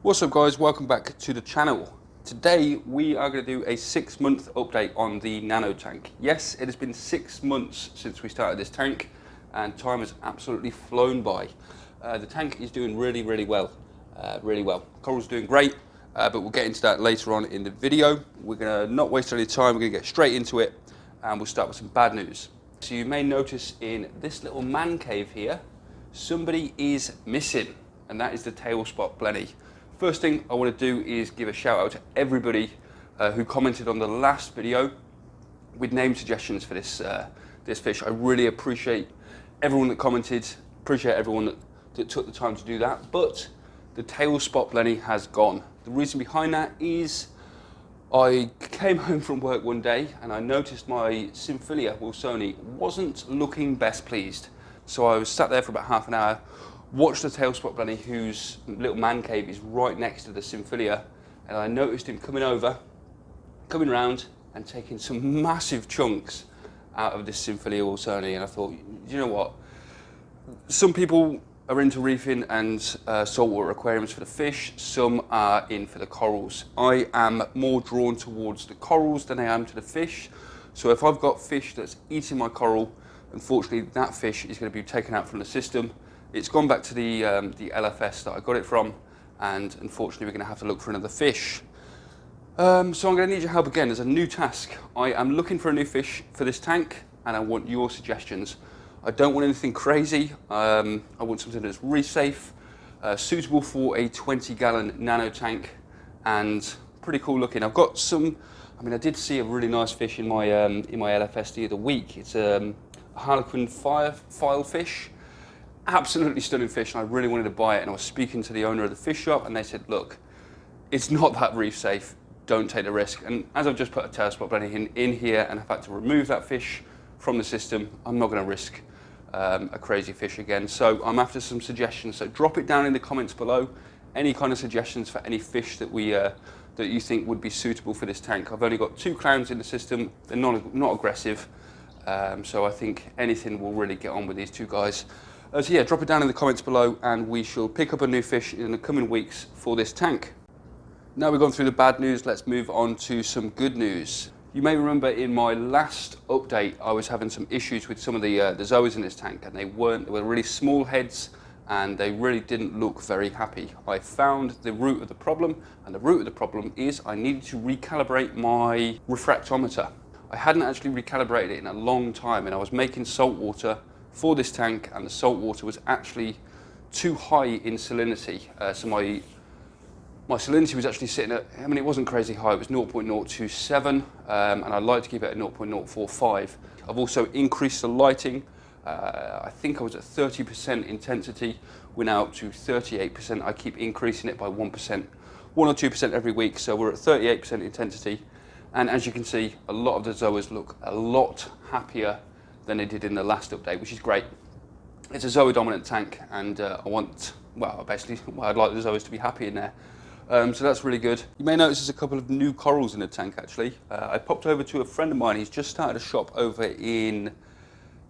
What's up guys, welcome back to the channel. Today we are going to do a 6-month update on the Nano tank. Yes, it has been 6 months since we started this tank and time has absolutely flown by. The tank is doing really well. Coral's doing great, but we'll get into that later on in the video. We're going to not waste any time, we're going to get straight into it and we'll start with some bad news. So you may notice in this little man cave here, somebody is missing, and that is the tail spot blenny. First thing I want to do is give a shout out to everybody who commented on the last video with name suggestions for this fish. I really appreciate everyone that commented, appreciate everyone that took the time to do that, but the tail spot blenny has gone. The reason behind that is I came home from work one day and I noticed my Seafriendlyreef Wilsoni wasn't looking best pleased. So I was sat there for about half an hour, watched the tail spot blenny whose little man cave is right next to the Seafriendlyreef, and I noticed him coming round and taking some massive chunks out of this Seafriendlyreef Wilsoni, and I thought, you know what, some people are into reefing and saltwater aquariums for the fish, some are in for the corals. I am more drawn towards the corals than I am to the fish, so if I've got fish that's eating my coral, unfortunately that fish is going to be taken out from the system. It's gone back to the LFS that I got it from, and unfortunately we're going to have to look for another fish. So I'm going to need your help again. There's a new task. I am looking for a new fish for this tank and I want your suggestions. I don't want anything crazy. I want something that's reef safe, suitable for a 20-gallon nano tank, and pretty cool looking. I've got some, I did see a really nice fish in my LFS the other week. It's a harlequin file fish. Absolutely stunning fish, and I really wanted to buy it, and I was speaking to the owner of the fish shop and they said, look, it's not that reef safe, don't take the risk. And as I've just put a tail spot blenny in here and I've had to remove that fish from the system, I'm not going to risk a crazy fish again. So I'm after some suggestions, so drop it down in the comments below, any kind of suggestions for any fish that that you think would be suitable for this tank. I've only got 2 clowns in the system, they're not aggressive, so I think anything will really get on with these 2 guys. So yeah, drop it down in the comments below and we shall pick up a new fish in the coming weeks for this tank. Now we've gone through the bad news, let's move on to some good news. You may remember in my last update I was having some issues with some of the zoas in this tank, and they were really small heads and they really didn't look very happy. I found the root of the problem, and the root of the problem is I needed to recalibrate my refractometer. I hadn't actually recalibrated it in a long time, and I was making salt water for this tank and the salt water was actually too high in salinity. So my salinity was actually sitting at, it wasn't crazy high, it was 0.027 and I'd like to keep it at 0.045. I've also increased the lighting. I think I was at 30% intensity, we're now up to 38%. I keep increasing it by 1% or 2% every week, so we're at 38% intensity, and as you can see a lot of the zoas look a lot happier than they did in the last update, which is great. It's a zoa dominant tank, and I'd like the zoas to be happy in there. So that's really good. You may notice there's a couple of new corals in the tank actually. I popped over to a friend of mine, he's just started a shop over in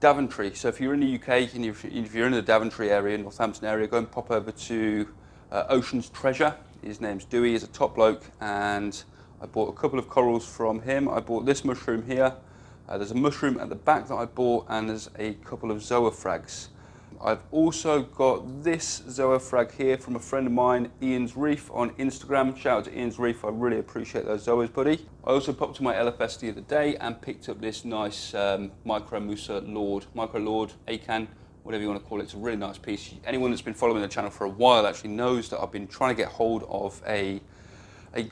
Daventry. So if you're in the UK and if you're in the Daventry area, Northampton area, go and pop over to Ocean's Treasure. His name's Dewey, he's a top bloke, and I bought a couple of corals from him. I bought this mushroom here. There's a mushroom at the back that I bought, and there's a couple of zoa frags. I've also got this zoa frag here from a friend of mine, Ian's Reef on Instagram. Shout out to Ian's Reef, I really appreciate those zoas, buddy. I also popped to my LFS the other day and picked up this nice micro lord, acan, whatever you want to call it. It's a really nice piece. Anyone that's been following the channel for a while actually knows that I've been trying to get hold of a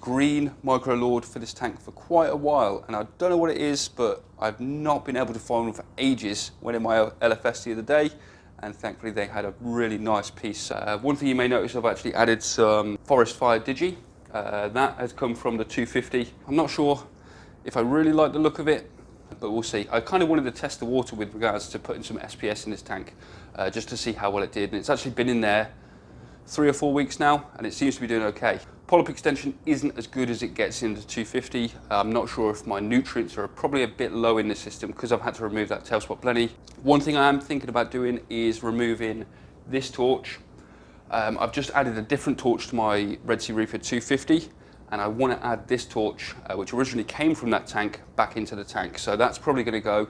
green micro lord for this tank for quite a while, and I don't know what it is, but I've not been able to find one for ages. Went in my LFS the other day and thankfully they had a really nice piece. One thing you may notice, I've actually added some forest fire digi. That has come from the 250. I'm not sure if I really like the look of it, but we'll see. I kind of wanted to test the water with regards to putting some SPS in this tank, just to see how well it did, and it's actually been in there 3 or 4 weeks now and it seems to be doing okay. Polyp extension isn't as good as it gets in the 250. I'm not sure if my nutrients are probably a bit low in the system because I've had to remove that tail spot blenny. One thing I am thinking about doing is removing this torch I've just added a different torch to my Red Sea Reefer 250, and I want to add this torch, which originally came from that tank, back into the tank. So that's probably going to go.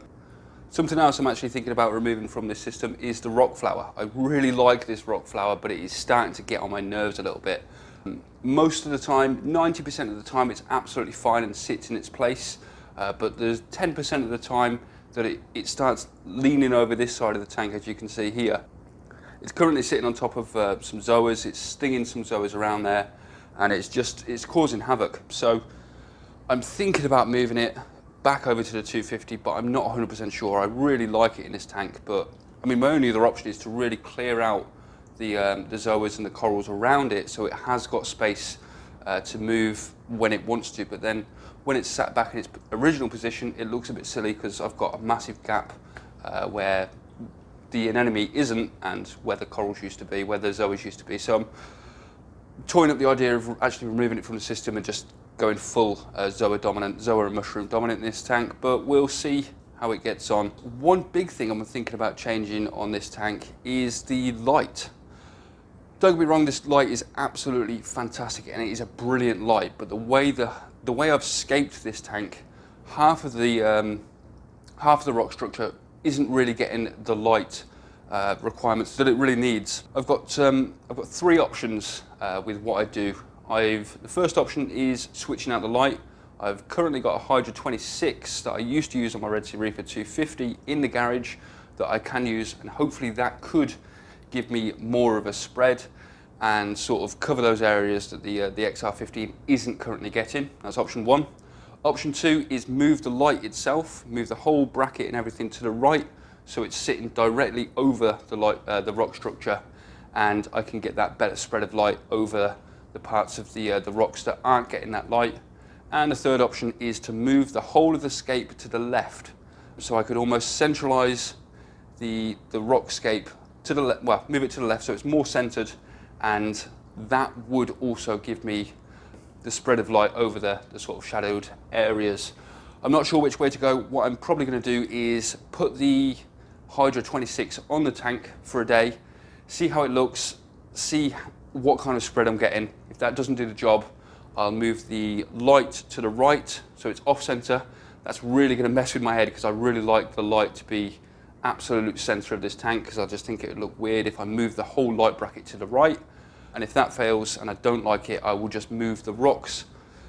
Something else I'm actually thinking about removing from this system is the rock flower. I really like this rock flower, but it is starting to get on my nerves a little bit. Most of the time, 90% of the time, it's absolutely fine and sits in its place. But there's 10% of the time that it starts leaning over this side of the tank, as you can see here. It's currently sitting on top of some zoas. It's stinging some zoas around there, and it's causing havoc. So I'm thinking about moving it back over to the 250, but I'm not 100% sure. I really like it in this tank, but I mean, my only other option is to really clear out the zoas and the corals around it, so it has got space to move when it wants to. But then when it's sat back in its original position, it looks a bit silly because I've got a massive gap where the anemone isn't and where the corals used to be, where the zoas used to be. So I'm toying up the idea of actually removing it from the system and just going full zoa and mushroom dominant in this tank, but we'll see how it gets on. One big thing I'm thinking about changing on this tank is the light. Don't get me wrong, this light is absolutely fantastic and it is a brilliant light, but the way I've scaped this tank, half of the rock structure isn't really getting the light requirements that it really needs. I've got 3 options with what I do. The first option is switching out the light. I've currently got a Hydra 26 that I used to use on my Red Sea Reefer 250 in the garage that I can use, and hopefully that could give me more of a spread and sort of cover those areas that the XR15 isn't currently getting. That's option 1. Option 2 is move the light itself, move the whole bracket and everything to the right so it's sitting directly over the rock structure, and I can get that better spread of light over the parts of the rocks that aren't getting that light. And the third option is to move the whole of the scape to the left, so I could almost centralize the rock scape to the left, well, move it to the left so it's more centered, and that would also give me the spread of light over the sort of shadowed areas. I'm not sure which way to go. What I'm probably going to do is put the Hydra 26 on the tank for a day, see how it looks, see what kind of spread I'm getting. If that doesn't do the job, I'll move the light to the right so it's off center. That's really going to mess with my head because I really like the light to be absolute center of this tank, because I just think it would look weird if I move the whole light bracket to the right. And if that fails and I don't like it, I will just move the rocks,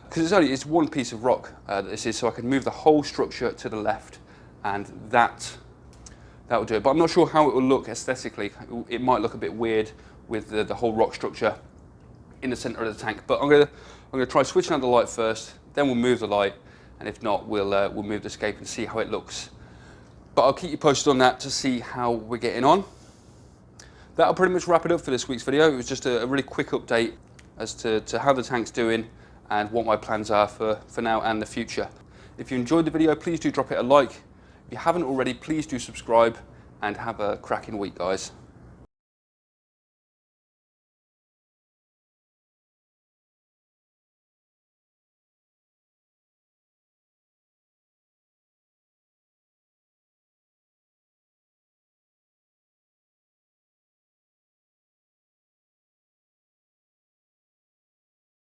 because it's one piece of rock that this is, so I can move the whole structure to the left, and that will do it. But I'm not sure how it will look aesthetically. It might look a bit weird with the whole rock structure in the center of the tank. But I'm gonna try switching out the light first, then we'll move the light, and if not, we'll move the scape and see how it looks. But I'll keep you posted on that to see how we're getting on. That'll pretty much wrap it up for this week's video. It was just a really quick update as to how the tank's doing and what my plans are for now and the future. If you enjoyed the video, please do drop it a like. If you haven't already, please do subscribe, and have a cracking week, guys.